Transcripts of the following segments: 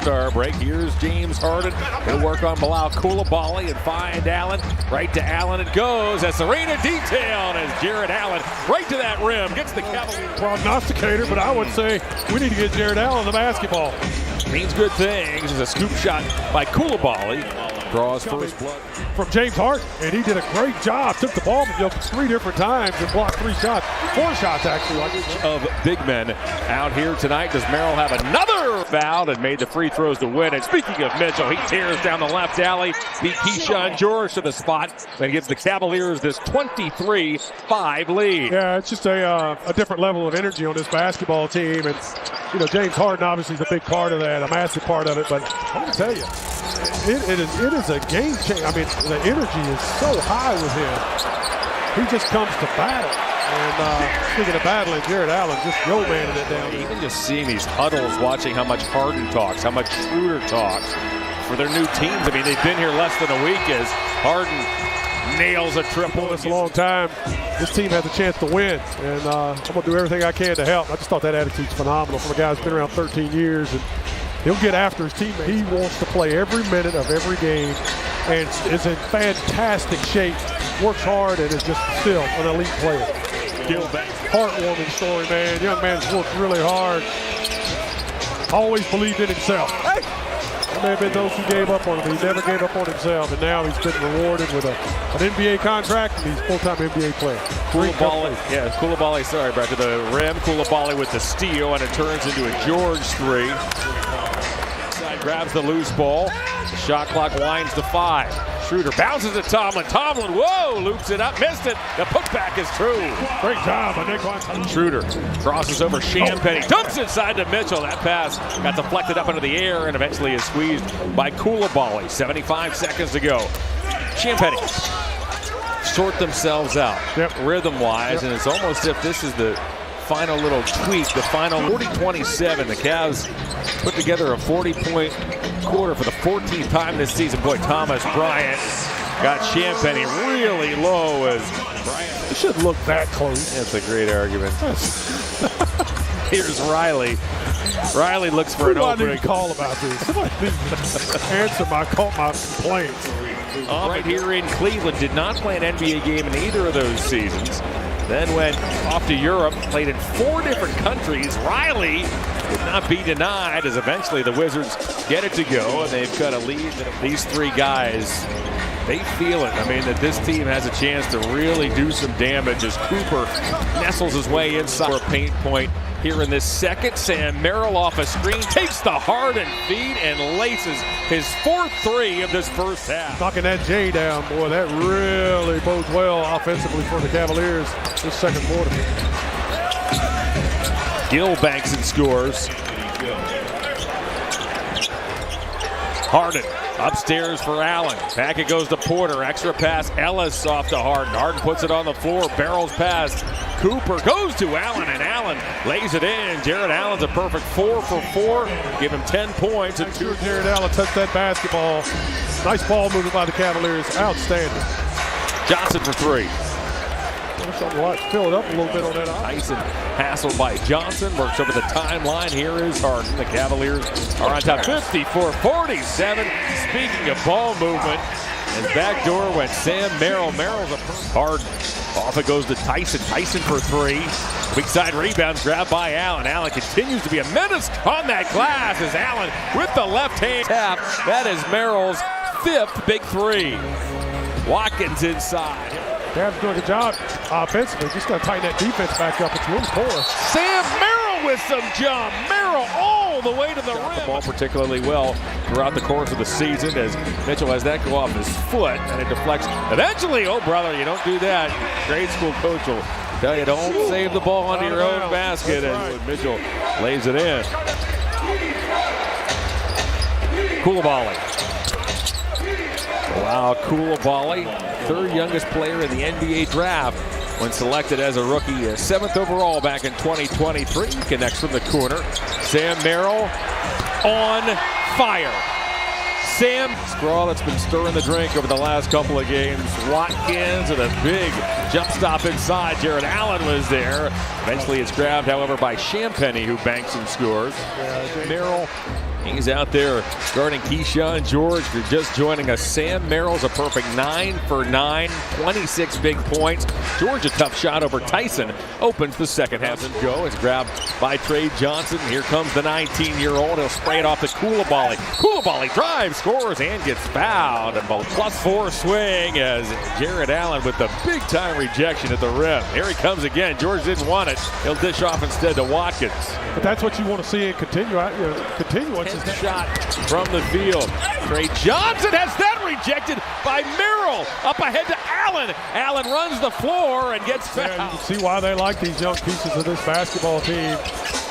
All-Star break. Here's James Harden. He'll work on Bilal Coulibaly and find Allen. Right to Allen it goes. As Serena detailed as Jared Allen right to that rim. Gets the Cavaliers. Prognosticator, but I would say we need to get Jared Allen the basketball. Means good things. There's a scoop shot by Coulibaly. Draws first blood from James Harden, and he did a great job. Took the ball 3 different times and blocked 3 shots. 4 shots, actually. Of big men out here tonight. Does Merrill have another foul and made the free throws to win? And speaking of Mitchell, he tears down the left alley. Beat Keyshawn George to the spot and gives the Cavaliers this 23-5 lead. Yeah, it's just a different level of energy on this basketball team. And, you know, James Harden obviously is a big part of that, a massive part of it. But I'm going to tell you, it is a game changer. I mean, the energy is so high with him. He just comes to battle. And speaking of battling, Jared Allen just yo-manning it down. Even just seeing these huddles, watching how much Harden talks, how much Schroeder talks for their new teams. I mean, they've been here less than a week as Harden nails a triple. It's a long time. This team has a chance to win, and I'm going to do everything I can to help. I just thought that attitude's phenomenal from a guy who's been around 13 years. And he'll get after his teammates. He wants to play every minute of every game and is in fantastic shape. Works hard and is just still an elite player. Heartwarming story, man. Young man's worked really hard. Always believed in himself. There may have been those who gave up on him. He never gave up on himself, and now he's been rewarded with an NBA contract, and he's a full-time NBA player. Coulibaly, sorry, back to the rim. Coulibaly with the steal, and it turns into a George 3. Grabs the loose ball. The shot clock winds to 5. Schroeder bounces to Tomlin. Tomlin, whoa, loops it up, missed it. The putback is true. Great job by Nick. Schroeder crosses over Champagnie, dumps inside to Mitchell. That pass got deflected up into the air and eventually is squeezed by Coulibaly. 75 seconds to go. Champagnie sort themselves out rhythm-wise, and it's almost if this is the final little tweak, the final 40-27. The Cavs put together a 40-point quarter for the 14th time this season. Boy, Thomas Bryant got Champagnie really low as Bryant. It shouldn't look that close. That's a great argument. Here's Riley. Riley looks for an opening. I need to call about this. Somebody needs to answer my complaints. Right here in Cleveland, did not play an NBA game in either of those seasons. Then went off to Europe, played in 4 different countries. Riley would not be denied as eventually the Wizards get it to go, and they've got a lead. These 3 guys, they feel it. I mean, that this team has a chance to really do some damage as Cooper nestles his way inside for a paint point. Here in this second, Sam Merrill off a screen, takes the Harden feed and laces his 4th 3 of this first half. Knocking that J down, boy, that really bodes well offensively for the Cavaliers this second quarter. Gill banks and scores. Harden upstairs for Allen. Back it goes to Porter. Extra pass. Ellis off to Harden. Harden puts it on the floor. Barrels past. Cooper goes to Allen, and Allen lays it in. Jared Allen's a perfect 4 for 4. Give him 10 points. And 2. Jared Allen touched that basketball. Nice ball movement by the Cavaliers. Outstanding. Johnson for 3. Fill it up a little bit on that. Tyson hassled by Johnson. Works over the timeline. Here is Harden. The Cavaliers are on top 54-47. Speaking of ball movement, and backdoor went Sam Merrill. Merrill's a Harden. Off it goes to Tyson. Tyson for 3. Weak side rebounds grabbed by Allen. Allen continues to be a menace on that glass as Allen with the left hand tap. That is Merrill's 5th big 3. Watkins inside. Cavs doing a good job offensively. Just got to tighten that defense back up. It's a little porous. Sam Merrill with some jump. Merrill all the way to the rim. The ball particularly well throughout the course of the season as Mitchell has that go off his foot and it deflects. Eventually, oh brother, you don't do that. Grade school coach will tell you don't save the ball onto your own basket. And Mitchell lays it in. Coulibaly. Wow, Coulibaly, 3rd youngest player in the NBA draft when selected as a rookie, 7th overall back in 2023. Connects from the corner. Sam Merrill on fire. Sam Straw that's been stirring the drink over the last couple of games. Watkins with a big jump stop inside. Jared Allen was there. Eventually it's grabbed, however, by Champagnie, who banks and scores. Merrill He's out there guarding Keyshawn George. If you're just joining us, Sam Merrill's a perfect 9 for 9, 26 big points. George a tough shot over Tyson. Opens the second half and go. It's grabbed by Trey Johnson. Here comes the 19-year-old. He'll spray it off to Coulibaly. Coulibaly drives, scores, and gets fouled. And +4 swing as Jared Allen with the big-time rejection at the rim. Here he comes again. George didn't want it. He'll dish off instead to Watkins. But that's what you want to see in continuance. Shot from the field. Trey Johnson has that rejected by Merrill. Up ahead to Allen. Allen runs the floor and gets fouled. Yeah, you can see why they like these young pieces of this basketball team.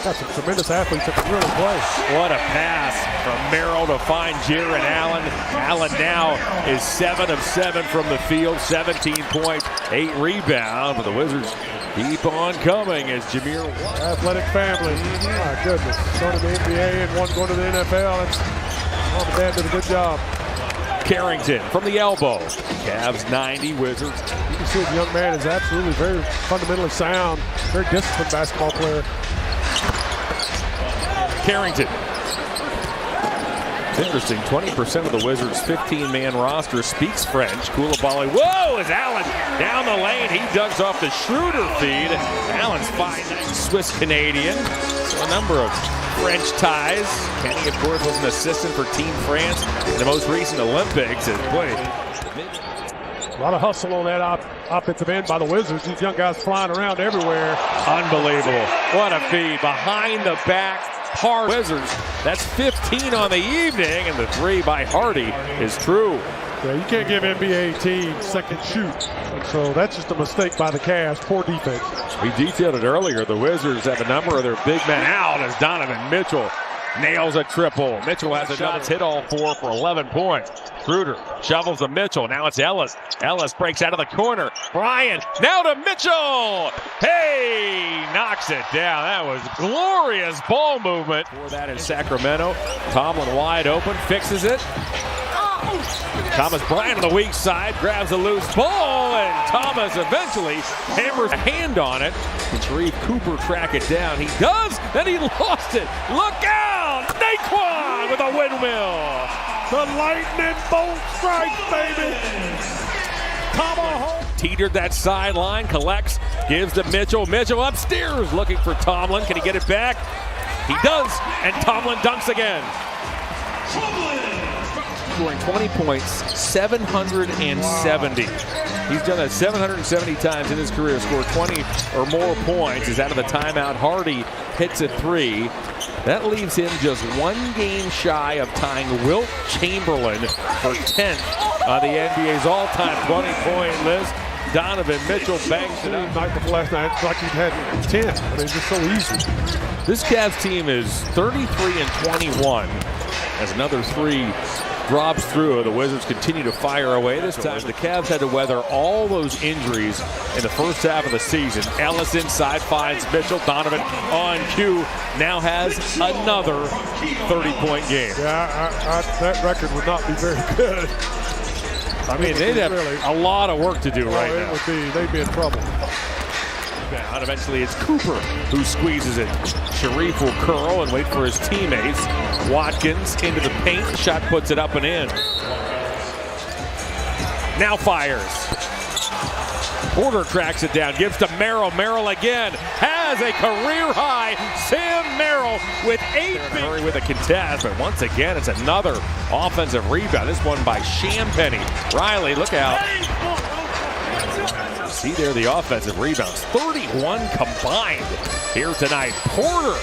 Got some tremendous athletes that can really play. What a pass from Merrill to find Jared Allen. Allen now is 7 of 7 from the field, 17 points, 8 rebounds. But the Wizards keep on coming as Jameer. Athletic family. My goodness. Going to the NBA and one going to the NFL. And mom and dad did a good job. Carrington from the elbow. Cavs 90, Wizards. You can see the young man is absolutely very fundamentally sound, very disciplined basketball player. Carrington. It's interesting, 20% of the Wizards' 15-man roster speaks French. Coulibaly, whoa, is Allen down the lane. He ducks off the Schroeder feed. Allen's fine, Swiss-Canadian. So a number of French ties. Kenny, of course, was an assistant for Team France in the most recent Olympics. A lot of hustle on that offensive end by the Wizards. These young guys flying around everywhere. Unbelievable. What a feed. Behind the back. Hard Wizards. That's 15 on the evening, and the 3 by Hardy is true. Yeah, you can't give NBA teams second shoot. So that's just a mistake by the Cavs. Poor defense. We detailed it earlier. The Wizards have a number of their big men out as Donovan Mitchell nails a triple. Mitchell has a shot. Hit all 4 for 11 points. Schroeder shovels to Mitchell. Now it's Ellis. Ellis breaks out of the corner. Bryant now to Mitchell. Hey, knocks it down. That was glorious ball movement. For that in Sacramento. Tomlin wide open, fixes it. Thomas Bryant on the weak side grabs a loose ball, and Thomas eventually hammers a hand on it. And Sharif Cooper track it down. He does, then he lost it. Look out! Naquan with a windmill. The lightning bolt strikes, baby. Tomahawk. Teetered that sideline, collects, gives to Mitchell. Mitchell upstairs looking for Tomlin. Can he get it back? He does, and Tomlin dunks again. Scoring 20 points, 770. He's done that 770 times in his career. Scored 20 or more points. Is out of the timeout. Hardy hits a 3. That leaves him just 1 game shy of tying Wilt Chamberlain for 10th on the NBA's all-time 20-point list. Donovan Mitchell bangs it up. Night before last night, it's like he had 10. I mean, it's just so easy. This Cavs team is 33 and 21. As another 3 drops through, the Wizards continue to fire away. This time, the Cavs had to weather all those injuries in the first half of the season. Ellis inside finds Mitchell. Donovan on cue now has another 30-point game. Yeah, that record would not be very good. I mean, they'd have a lot of work to do right now. They'd be in trouble. And eventually it's Cooper who squeezes it. Sharif will curl and wait for his teammates. Watkins into the paint. Shot puts it up and in. Now fires. Porter tracks it down. Gives to Merrill. Merrill again has a career high. Sam Merrill with 8. Hurry with a contest, but once again it's another offensive rebound. This one by Champagnie. Riley, look out. See there the offensive rebounds. 31 combined here tonight. Porter.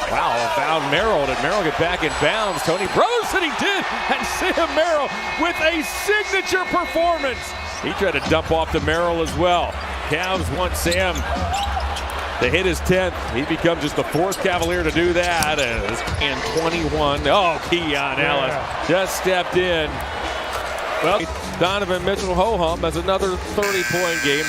Wow, found Merrill. Did Merrill get back in bounds? Tony Brothers said he did. And Sam Merrill with a signature performance. He tried to dump off to Merrill as well. Cavs want Sam to hit his 10th. He becomes just the 4th Cavalier to do that. And 21. Oh, Keon Ellis just stepped in. Well, Donovan Mitchell ho-hum has another 30-point game.